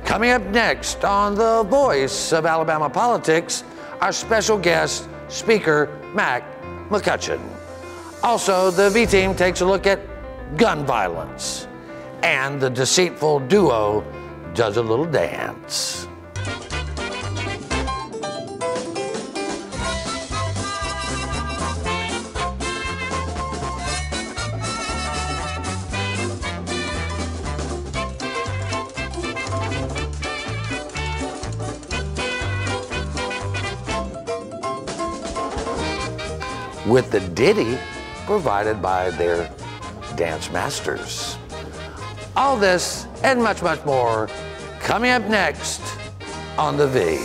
Coming up next on The Voice of Alabama Politics, our special guest, Speaker Mac McCutcheon. Also, the V-Team takes a look at gun violence, and the deceitful duo does a little dance. With the ditty provided by their dance masters. All this and much, much more coming up next on The V.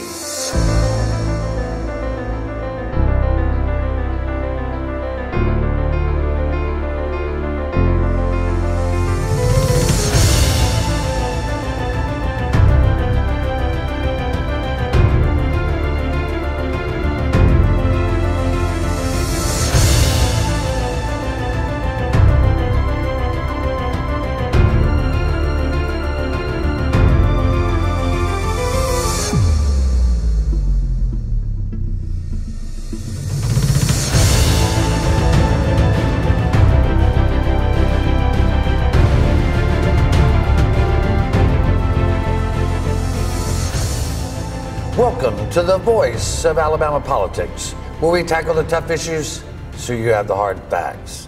Welcome to The Voice of Alabama Politics, where we tackle the tough issues so you have the hard facts.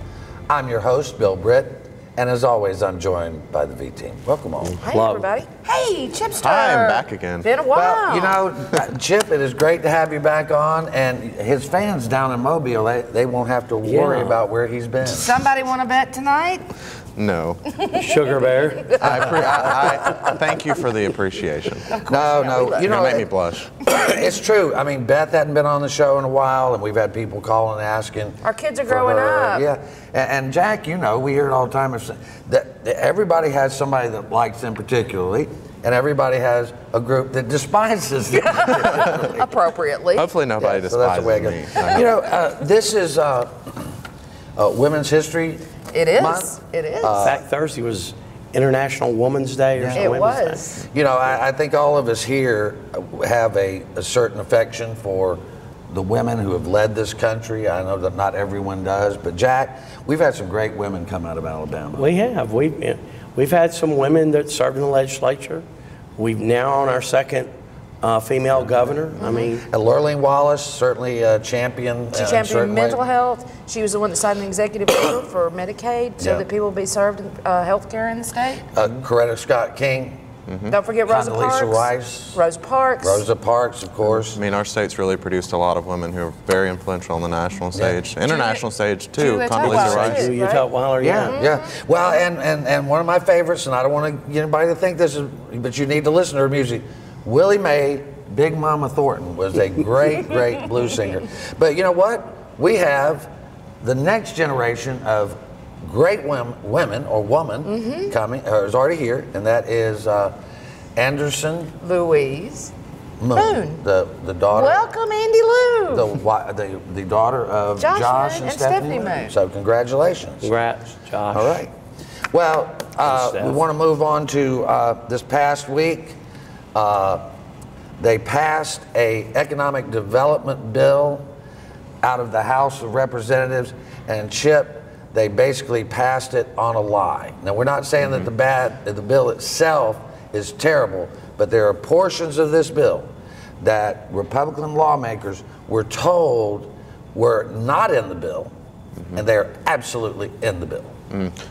I'm your host, Bill Britt, and as always, I'm joined by the V-Team. Welcome all. Hey, everybody. Hey, Chipster. Hi, I'm back again. Been a while. Well, you know, Chip, it is great to have you back on, and his fans down in Mobile, they won't have to worry about where he's been. Somebody want to bet tonight? No. Sugar Bear. I thank you for the appreciation. No, you know, make me blush. It's true. I mean, Beth hadn't been on the show in a while, and we've had people calling and asking. Our kids are growing up. Yeah, and Jack, you know, we hear it all the time. That everybody has somebody that likes them particularly, and everybody has a group that despises them. Appropriately. Hopefully nobody despises so that's the way it me. goes. You know, this is Women's History Month. It is. In fact, Thursday was International Women's Day or something. It was. You know, I think all of us here have a certain affection for the women who have led this country. I know that not everyone does, but Jack, we've had some great women come out of Alabama. We have. We've had some women that served in the legislature. We've now on our second female governor. I mean, And Lurleen Wallace, certainly a champion. She championed mental health. She was the one that signed an executive order for Medicaid so that people will be served health care in the state. Coretta Scott King. Don't forget Rosa Parks. Condoleezza Rice. Rosa Parks. Rosa Parks, of course. I mean, our state's really produced a lot of women who are very influential on the national stage, international stage too. Julia Condoleezza Rice. Rice. Julia Tutwiler, Yeah. Well, and one of my favorites, and I don't want to get anybody to think this is, but you need to listen to her music. Willie Mae, Big Mama Thornton, was a great, great blues singer. But you know what? We have the next generation of great women or woman coming, or is already here, and that is Anderson Louise Moon. the daughter. Welcome, Andy Lou. The daughter of Josh and Stephanie Moon. So congratulations. congrats, Josh. All right. Well, we want to move on to this past week. They passed an economic development bill out of the House of Representatives, and Chip, they basically passed it on a lie. Now, we're not saying that the bill itself is terrible, but there are portions of this bill that Republican lawmakers were told were not in the bill, and they're absolutely in the bill.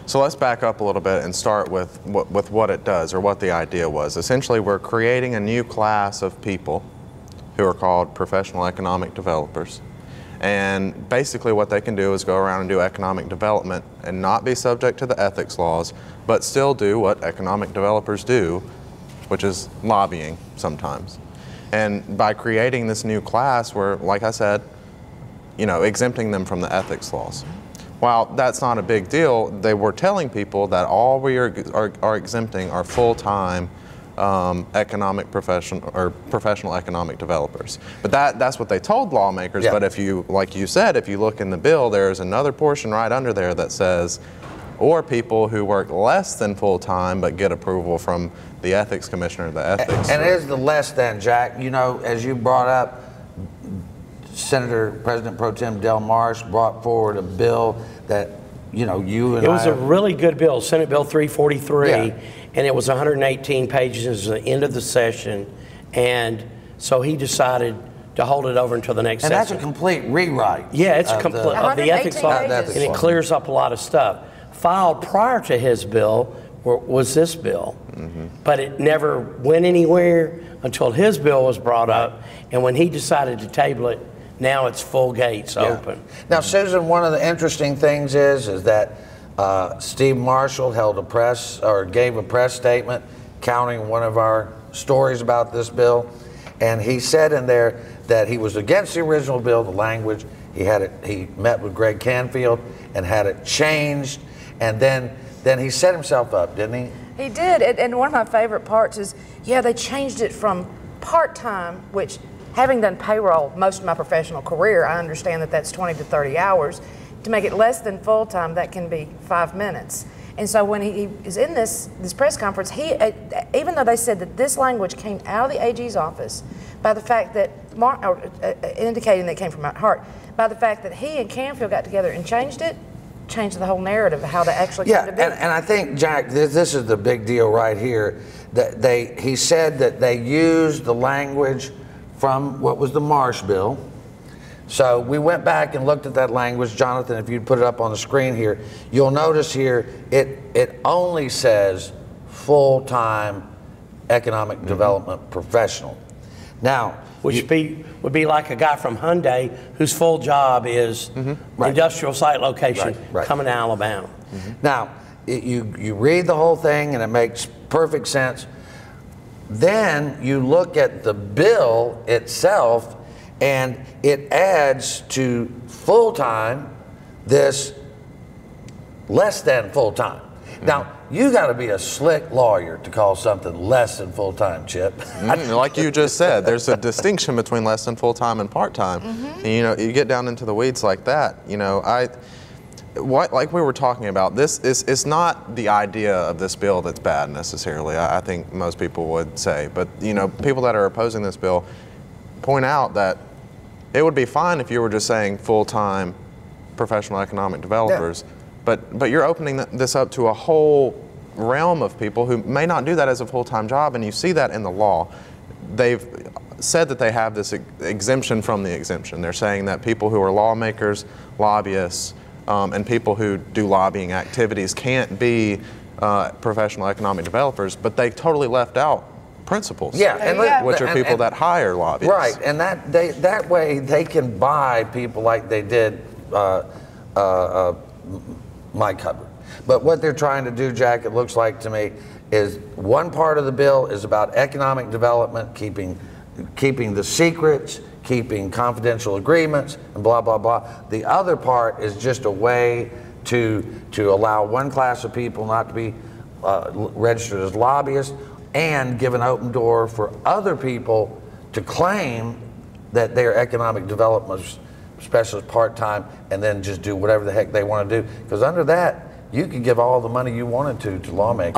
So let's back up a little bit and start with what it does, or what the idea was. Essentially, we're creating a new class of people who are called professional economic developers. And basically what they can do is go around and do economic development and not be subject to the ethics laws, but still do what economic developers do, which is lobbying sometimes. And by creating this new class, we're, like I said, you know, exempting them from the ethics laws. While that's not a big deal, they were telling people that all we are exempting are full-time professional economic developers. But that's what they told lawmakers. Yeah. But if you, like you said, if you look in the bill, there's another portion right under there that says or people who work less than full-time but get approval from the ethics commissioner, the ethics. And it is the less than, Jack. You know, as you brought up, President Pro Tem Del Marsh brought forward a bill that, you know, you and It was a really good bill, Senate Bill 343, Yeah. and it was 118 pages at the end of the session, and so he decided to hold it over until the next And session. that's a complete rewrite. Yeah, it's complete of the ethics law, 118 and pages. it clears up a lot of stuff. Filed prior to his bill was this bill, but it never went anywhere until his bill was brought up, and when he decided to table it, now it's full gates open. Now, Susan, one of the interesting things is that Steve Marshall gave a press statement counting one of our stories about this bill, and he said in there that he was against the original bill, the language. He met with Greg Canfield and had it changed, and then he set himself up, didn't he? He did, and one of my favorite parts is, yeah, they changed it from part-time, which, having done payroll most of my professional career, I understand that that's 20 to 30 hours. To make it less than full-time, that can be 5 minutes. And so when he is in this press conference, even though they said that this language came out of the AG's office, by the fact that, indicating that it came from Mount Hart, by the fact that he and Canfield got together and changed the whole narrative of how they actually came to be. And I think, Jack, this is the big deal right here. That he said that they used the language from what was the Marsh bill. So we went back and looked at that language. Jonathan, if you'd put it up on the screen here, you'll notice here it only says full-time economic development professional. Now, Which would be like a guy from Hyundai whose full job is industrial site location coming to Alabama. Now, you read the whole thing and it makes perfect sense. Then you look at the bill itself and it adds to full-time this less than full-time. Now, you got to be a slick lawyer to call something less than full-time, Chip. Like you just said, there's a distinction between less than full-time and part-time. And, you know, you get down into the weeds like that, you know, like we were talking about, it's not the idea of this bill that's bad necessarily, I think most people would say. But, you know, people that are opposing this bill point out that it would be fine if you were just saying full-time professional economic developers, but you're opening this up to a whole realm of people who may not do that as a full-time job, and you see that in the law. They've said that they have this exemption from the exemption. They're saying that people who are lawmakers, lobbyists, and people who do lobbying activities can't be professional economic developers, but they totally left out principals, which are people that hire lobbyists. Right, and that way they can buy people like they did Mike Hubbard. But what they're trying to do, Jack, it looks like to me, is one part of the bill is about economic development, keeping the secrets, keeping confidential agreements, and blah, blah, blah. The other part is just a way to allow one class of people not to be registered as lobbyists and give an open door for other people to claim that they're economic development specialists part-time and then just do whatever the heck they want to do. Because under that, you could give all the money you wanted to lawmakers.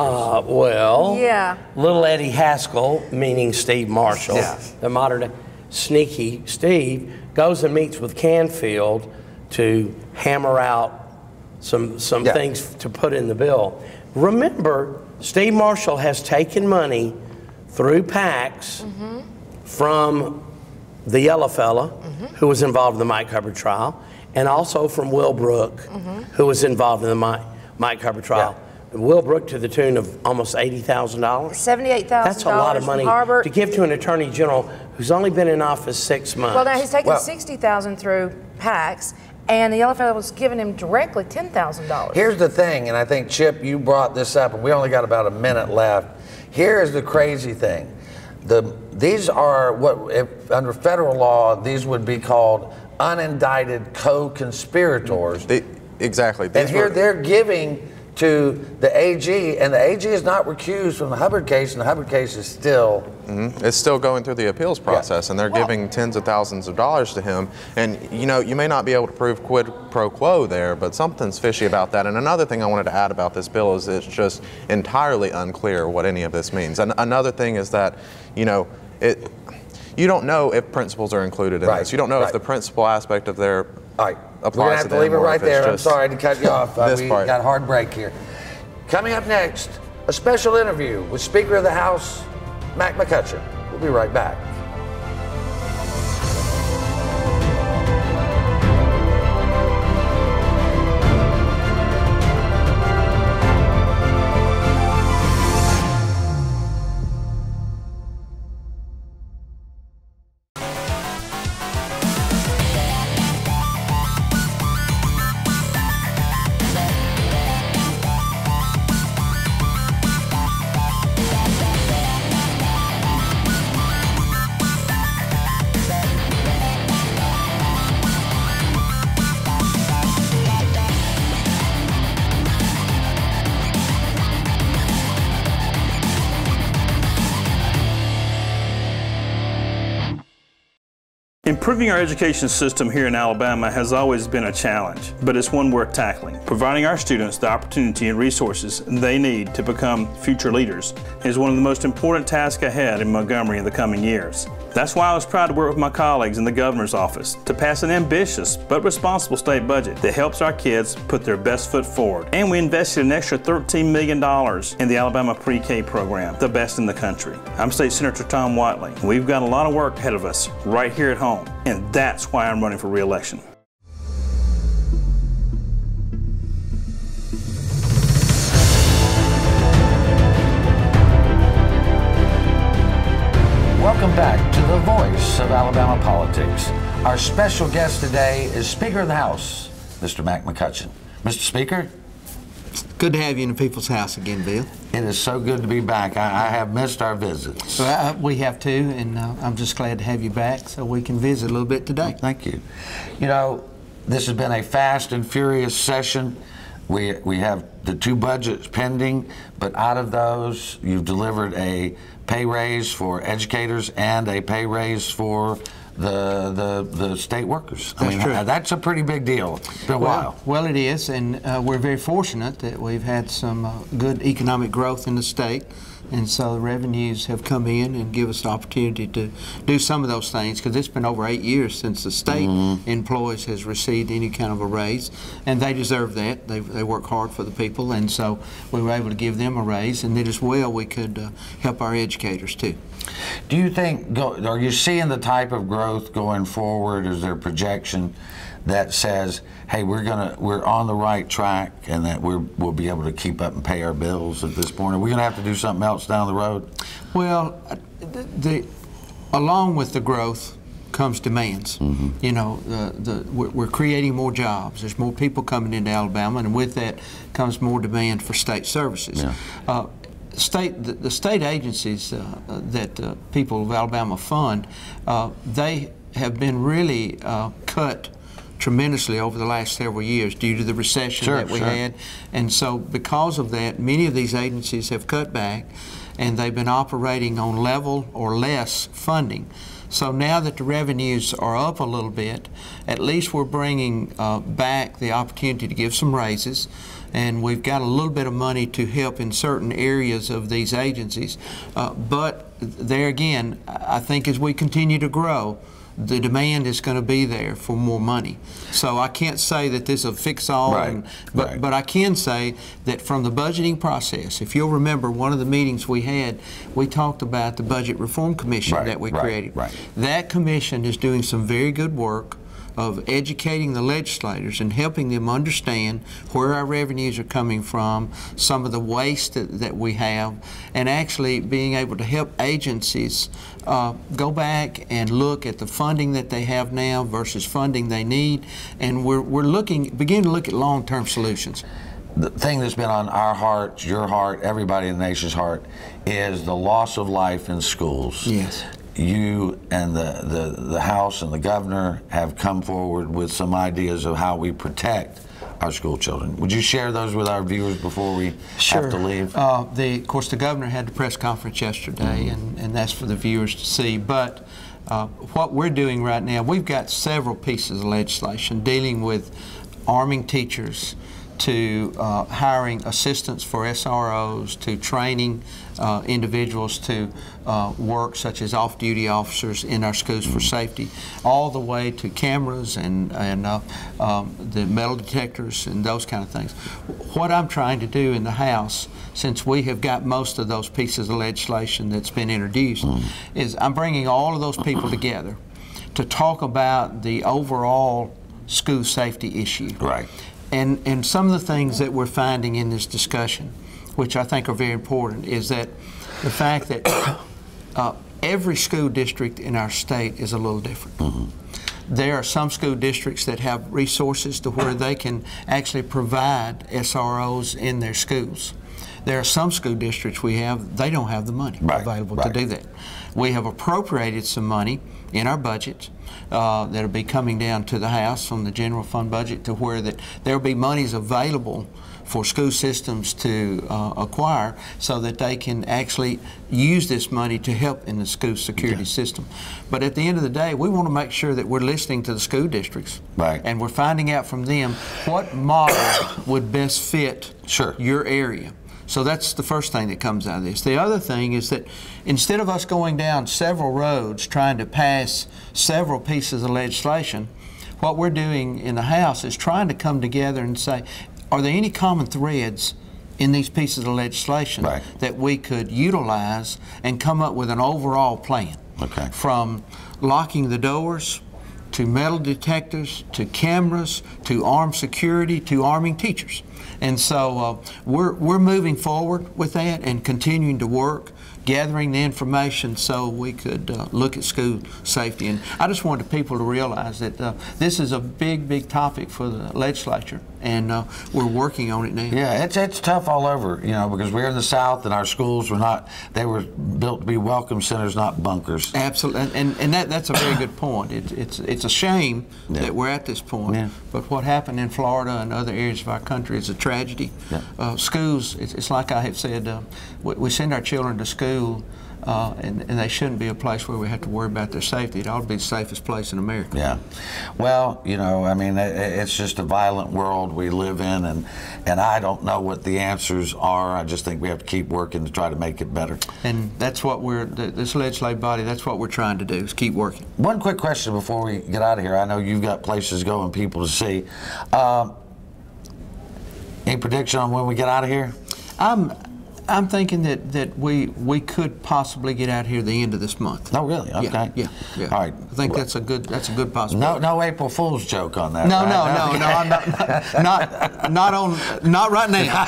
Little Eddie Haskell, meaning Steve Marshall, the modern day sneaky Steve, goes and meets with Canfield to hammer out some things to put in the bill. Remember, Steve Marshall has taken money through PACs from the yellow fella who was involved in the Mike Hubbard trial, and also from Will Brook, who was involved in the Mike Hubbard trial. Will Brook to the tune of almost $80,000. $78,000. That's a lot of money to give to an attorney general who's only been in office 6 months. Well, now he's taken $60,000 through PACs, and the yellow fellow was giving him directly $10,000. Here's the thing, and I think, Chip, you brought this up, and we only got about a minute left. Here is the crazy thing. These are under federal law, these would be called unindicted co-conspirators. Exactly. And here they're giving to the AG, and the AG is not recused from the Hubbard case, and the Hubbard case is still... It's still going through the appeals process, and they're giving tens of thousands of dollars to him. And you know, you may not be able to prove quid pro quo there, but something's fishy about that. And another thing I wanted to add about this bill is it's just entirely unclear what any of this means. And another thing is that, you know, you don't know if principals are included in this. You don't know if the principal aspect of their applies We're going to have to leave it right there. I'm sorry to cut you off. We got a hard break here. Coming up next, a special interview with Speaker of the House, Mack McCutcheon. We'll be right back. Improving our education system here in Alabama has always been a challenge, but it's one worth tackling. Providing our students the opportunity and resources they need to become future leaders is one of the most important tasks ahead in Montgomery in the coming years. That's why I was proud to work with my colleagues in the governor's office to pass an ambitious but responsible state budget that helps our kids put their best foot forward. And we invested an extra $13 million in the Alabama Pre-K program, the best in the country. I'm State Senator Tom Watley. We've got a lot of work ahead of us right here at home, and that's why I'm running for re-election. Welcome back to the voice of Alabama politics. Our special guest today is Speaker of the House, Mr. Mack McCutcheon. Mr. Speaker? Good to have you in the People's House again, Bill. It is so good to be back. I have missed our visits. Well, we have too, and I'm just glad to have you back so we can visit a little bit today. Well, thank you. You know, this has been a fast and furious session. We have the two budgets pending, but out of those, you've delivered a pay raise for educators and a pay raise for the state workers. That's true. That's a pretty big deal. It's been a while. Well, it is, and we're very fortunate that we've had some good economic growth in the state, and so the revenues have come in and give us the opportunity to do some of those things, because it's been over 8 years since the state employees has received any kind of a raise, and they deserve that. They work hard for the people, and so we were able to give them a raise, and then as well we could help our educators too. Do you think, are you seeing the type of growth going forward? Is there a projection that says, hey, we're on the right track and that we'll be able to keep up and pay our bills at this point? Are we going to have to do something else down the road? Well, along with the growth comes demands. You know, we're creating more jobs. There's more people coming into Alabama, and with that comes more demand for state services. Yeah. The state agencies that people of Alabama fund, they have been really cut tremendously over the last several years due to the recession that we had. And so because of that, many of these agencies have cut back, and they've been operating on level or less funding. So now that the revenues are up a little bit, at least we're bringing back the opportunity to give some raises, and we've got a little bit of money to help in certain areas of these agencies. But there again, I think as we continue to grow, the demand is going to be there for more money. So I can't say that this is a fix-all, but I can say that from the budgeting process, if you'll remember one of the meetings we had, we talked about the Budget Reform Commission that we created. That commission is doing some very good work of educating the legislators and helping them understand where our revenues are coming from, some of the waste that we have, and actually being able to help agencies go back and look at the funding that they have now versus funding they need, and we're beginning to look at long-term solutions. The thing that's been on our hearts, your heart, everybody in the nation's heart, is the loss of life in schools. Yes. You and the House and the governor have come forward with some ideas of how we protect our school children. Would you share those with our viewers before we have to leave? Of course, the governor had the press conference yesterday, and that's for the viewers to see. But what we're doing right now, we've got several pieces of legislation dealing with arming teachers, to hiring assistants for SROs, to training individuals to work, such as off-duty officers in our schools for safety, all the way to cameras and the metal detectors and those kind of things. What I'm trying to do in the House, since we have got most of those pieces of legislation that's been introduced, is I'm bringing all of those people together to talk about the overall school safety issue. Right. And some of the things that we're finding in this discussion, which I think are very important, is that the fact that every school district in our state is a little different. There are some school districts that have resources to where they can actually provide SROs in their schools. There are some school districts they don't have the money available to do that. We have appropriated some money in our budget that'll be coming down to the House from the general fund budget, to where that there'll be monies available for school systems to acquire, so that they can actually use this money to help in the school security system. But at the end of the day, we want to make sure that we're listening to the school districts, and we're finding out from them what model would best fit your area. So that's the first thing that comes out of this. The other thing is that instead of us going down several roads trying to pass several pieces of legislation, what we're doing in the House is trying to come together and say, are there any common threads in these pieces of legislation that we could utilize and come up with an overall plan? From locking the doors, to metal detectors, to cameras, to armed security, to arming teachers. And so we're moving forward with that and continuing to work, gathering the information so we could look at school safety. And I just wanted people to realize that this is a big, big topic for the legislature, and we're working on it now. Yeah, it's tough all over, you know, because we're in the South and our schools they were built to be welcome centers, not bunkers. Absolutely, and that's a very good point. It's a shame that we're at this point, but what happened in Florida and other areas of our country is a tragedy. Schools, it's like I have said, we send our children to school, and they shouldn't be a place where we have to worry about their safety. It ought to be the safest place in America. Yeah. Well, you know, I mean, it's just a violent world we live in, and I don't know what the answers are. I just think we have to keep working to try to make it better. And that's what this legislative body, that's what we're trying to do, is keep working. One quick question before we get out of here. I know you've got places to go and people to see. Any prediction on when we get out of here? I'm thinking that we could possibly get out here the end of this month. Oh, really? Okay. Yeah. All right. I think that's a good possibility. No April Fool's joke on that. No, I'm not right now.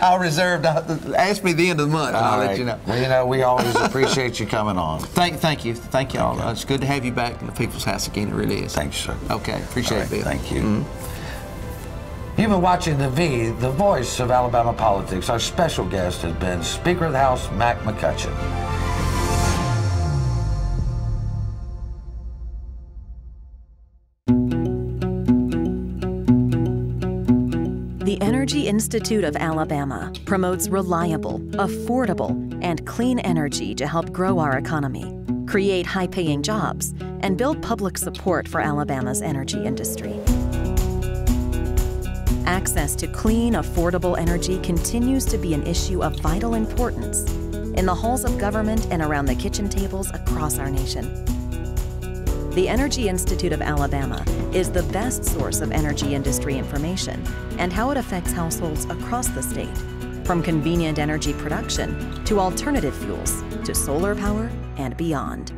I'll reserve. Ask me the end of the month, and I'll let you know. Well, you know, we always appreciate you coming on. Thank you all. It's good to have you back in the People's House again. It really is. Thanks, sir. Okay. Appreciate it, Bill. Thank you. You've been watching The V, the voice of Alabama politics. Our special guest has been Speaker of the House, Mack McCutcheon. The Energy Institute of Alabama promotes reliable, affordable, and clean energy to help grow our economy, create high-paying jobs, and build public support for Alabama's energy industry. Access to clean, affordable energy continues to be an issue of vital importance in the halls of government and around the kitchen tables across our nation. The Energy Institute of Alabama is the best source of energy industry information and how it affects households across the state, from convenient energy production to alternative fuels to solar power and beyond.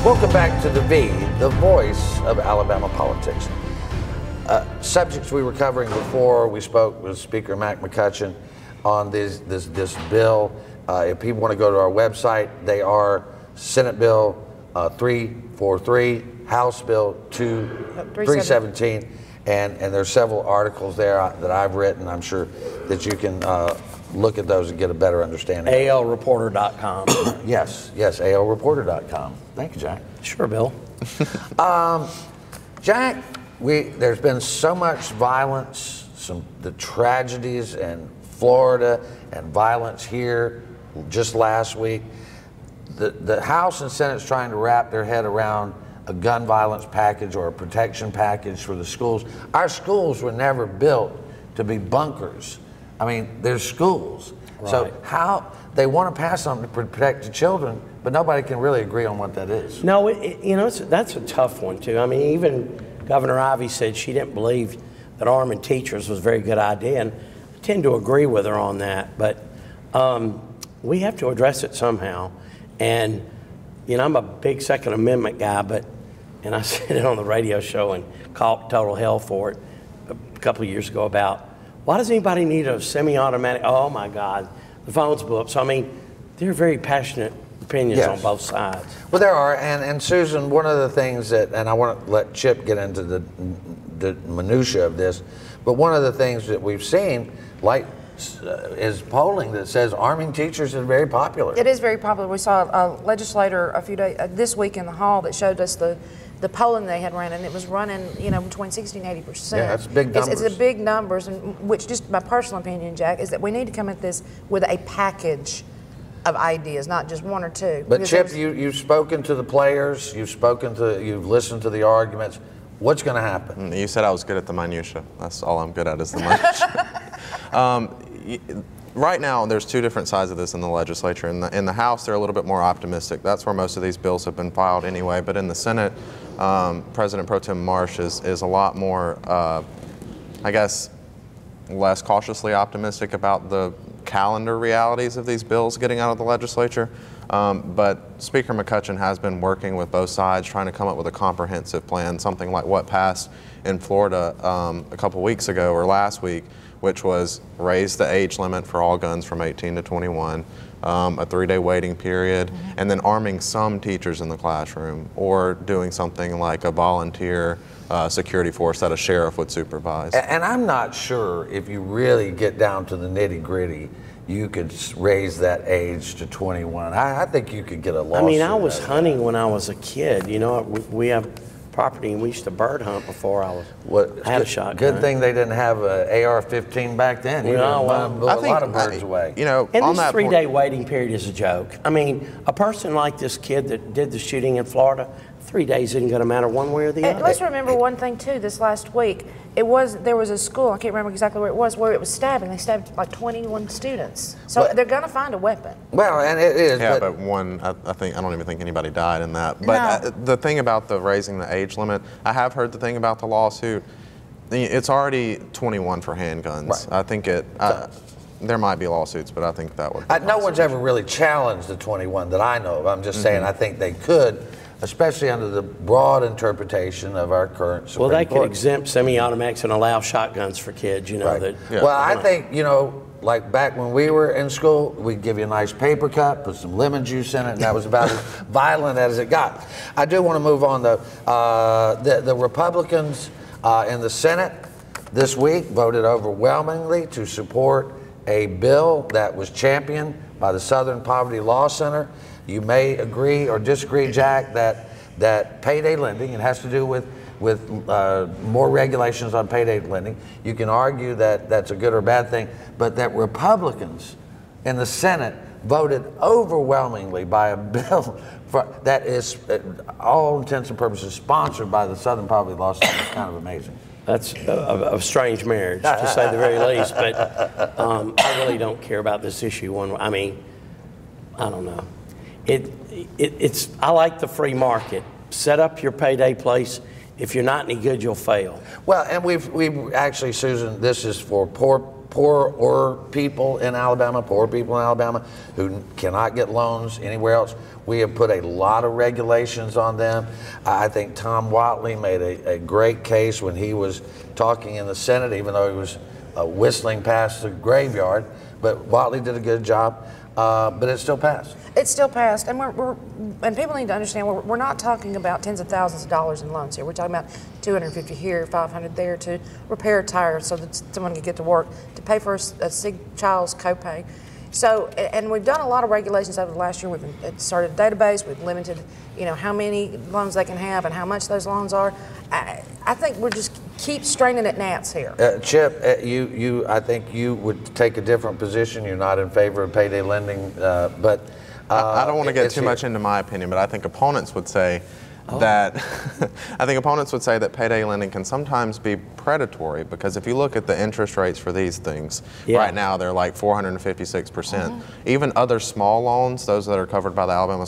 Welcome back to The V, the voice of Alabama politics. Subjects we were covering before we spoke with Speaker Mack McCutcheon on this bill. If people want to go to our website, they are Senate Bill 343, House Bill 317, and there's several articles there that I've written. I'm sure that you can look at those and get a better understanding. ALreporter.com. Yes, ALreporter.com. Thank you, Jack. Sure, Bill. Jack, there's been so much violence, the tragedies in Florida and violence here just last week. The House and Senate's trying to wrap their head around a gun violence package or a protection package for the schools. Our schools were never built to be bunkers. I mean, there's schools. Right. So how they want to pass something to protect the children, but nobody can really agree on what that is. No, that's a tough one too. I mean, even Governor Ivey said she didn't believe that arming teachers was a very good idea, and I tend to agree with her on that. But we have to address it somehow. And I'm a big Second Amendment guy, and I said it on the radio show and caught total hell for it a couple of years ago about why does anybody need a semi-automatic? Oh my God, the phones blew up. So I mean, there are very passionate opinions on both sides. Well, there are, and Susan, one of the things that, and I want to let Chip get into the minutia of this, but one of the things that we've seen, like, is polling that says arming teachers is very popular. It is very popular. We saw a legislator this week in the hall that showed us the polling they had ran, and it was running, between 60 and 80%. Yeah, that's big numbers. It's a big numbers, and which, just my personal opinion, Jack, is that we need to come at this with a package of ideas, not just one or two. But Chip, you've spoken to the players, you've listened to the arguments. What's going to happen? You said I was good at the minutia. That's all I'm good at is the minutia. Right now, there's two different sides of this in the legislature. In the House, they're a little bit more optimistic. That's where most of these bills have been filed anyway. But in the Senate, President Pro Tem Marsh is a lot more, I guess, less cautiously optimistic about the calendar realities of these bills getting out of the legislature. But Speaker McCutcheon has been working with both sides, trying to come up with a comprehensive plan, something like what passed in Florida a couple weeks ago or last week, which was raise the age limit for all guns from 18 to 21, a 3-day waiting period, and then arming some teachers in the classroom, or doing something like a volunteer security force that a sheriff would supervise. And I'm not sure if you really get down to the nitty-gritty, you could raise that age to 21. I think you could get a lawsuit. I mean, I was hunting when I was a kid. We have property, and we used to bird hunt before I had a shotgun. Good thing they didn't have an AR-15 back then. You know, blew a lot of birds away. And this 3-day waiting period is a joke. I mean, a person like this kid that did the shooting in Florida, 3 days isn't going to matter one way or the other. Let's remember one thing too. This last week, there was a school. I can't remember exactly where it was stabbing. They stabbed like 21 students. So they're going to find a weapon. Well, and it is. Yeah, but one, I don't even think anybody died in that. But the thing about the raising the age limit, I have heard the thing about the lawsuit. It's already 21 for handguns. Right. I think there might be lawsuits, but I think that would. No one's ever really challenged the 21 that I know of. I'm just saying I think they could, especially under the broad interpretation of our current Supreme Court. Well, they could exempt semi-automatics and allow shotguns for kids, Right. Well, I think, like back when we were in school, we'd give you a nice paper cut, put some lemon juice in it, and that was about as violent as it got. I do want to move on, though. The Republicans in the Senate this week voted overwhelmingly to support a bill that was championed by the Southern Poverty Law Center. You may agree or disagree, Jack, that payday lending, it has to do with more regulations on payday lending. You can argue that that's a good or bad thing, but that Republicans in the Senate voted overwhelmingly by a bill that is, all intents and purposes, sponsored by the Southern Poverty Law Center. It's kind of amazing. That's a strange marriage, to say the very least. But I really don't care about this issue. I mean, I don't know. I like the free market. Set up your payday place. If you're not any good, you'll fail. Well, and we've actually, Susan, this is for poorer people in Alabama who cannot get loans anywhere else. We have put a lot of regulations on them. I think Tom Watley made a great case when he was talking in the Senate, even though he was whistling past the graveyard, but Whatley did a good job, but it still passed. It still passed, and and people need to understand we're not talking about tens of thousands of dollars in loans here. We're talking about $250 here, $500 there to repair a tire so that someone can get to work, to pay for a sick child's copay. So, and we've done a lot of regulations over the last year. We've started a database. We've limited, how many loans they can have and how much those loans are. I think we're just keep straining at gnats here. Chip, I think you would take a different position. You're not in favor of payday lending, but I don't want to get too much into my opinion, but I think opponents would say that payday lending can sometimes be predatory, because if you look at the interest rates for these things, right now they're like 456%. Even other small loans, those that are covered by the Alabama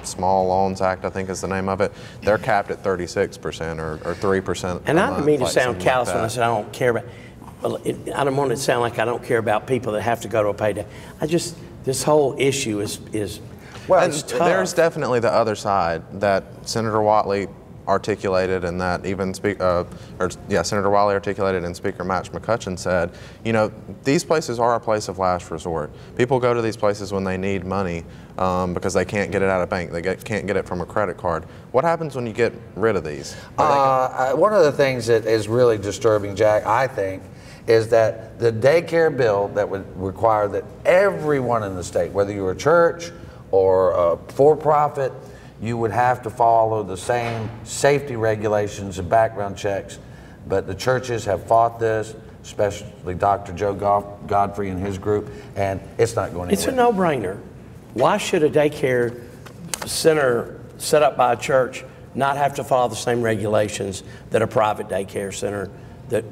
Small Loans Act, I think is the name of it, they're capped at 36% or 3%. And I don't mean to sound callous when I said I don't care about. Well, I don't want it to sound like I don't care about people that have to go to a payday. This whole issue is well, it's tough. There's definitely the other side that Senator Whatley articulated, and that even Senator Whatley articulated, and Speaker Mack McCutcheon said, these places are a place of last resort. People go to these places when they need money because they can't get it out of bank. They can't get it from a credit card. What happens when you get rid of these? One of the things that is really disturbing, Jack, I think, is that the daycare bill that would require that everyone in the state, whether you're a church or a for-profit, you would have to follow the same safety regulations and background checks. But the churches have fought this, especially Dr. Joe Godfrey and his group, and it's not going anywhere. It's a no-brainer. Why should a daycare center set up by a church not have to follow the same regulations that a private daycare center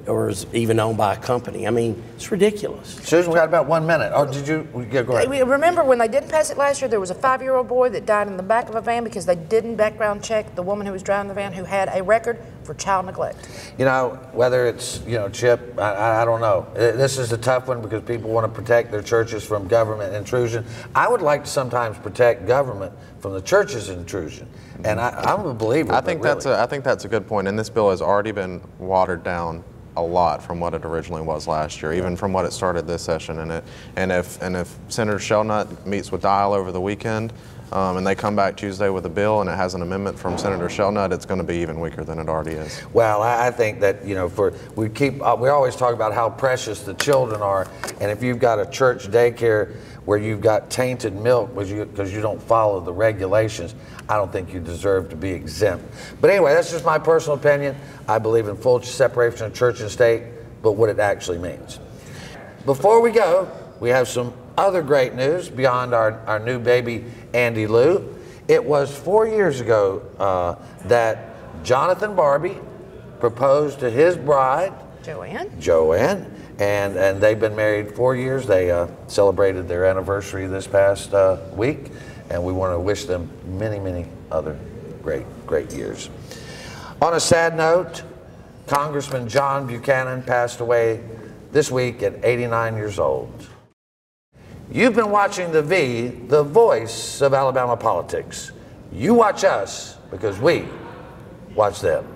or is even owned by a company? I mean, it's ridiculous. Susan, we got about 1 minute. Oh, did you? Yeah, go ahead. Remember when they didn't pass it last year, there was a 5-year-old boy that died in the back of a van because they didn't background check the woman who was driving the van who had a record for child neglect. Whether it's, Chip, I don't know. This is a tough one because people want to protect their churches from government intrusion. I would like to sometimes protect government from the church's intrusion. And I'm a believer. I think that's a good point. And this bill has already been watered down a lot from what it originally was last year, even from what it started this session. And if Senator Shelnut meets with Dial over the weekend, and they come back Tuesday with a bill and it has an amendment from Senator Shelnut, it's going to be even weaker than it already is. Well, I think that, we always talk about how precious the children are, and if you've got a church daycare where you've got tainted milk because you don't follow the regulations, I don't think you deserve to be exempt. But anyway, that's just my personal opinion. I believe in full separation of church and state, but what it actually means. Before we go, we have some other great news beyond our new baby, Andy Lou. It was 4 years ago that Jonathan Barbie proposed to his bride, Joanne, and they've been married 4 years. They celebrated their anniversary this past week, and we want to wish them many, many other great years. On a sad note, Congressman John Buchanan passed away this week at 89 years old. You've been watching The V, the voice of Alabama politics. You watch us because we watch them.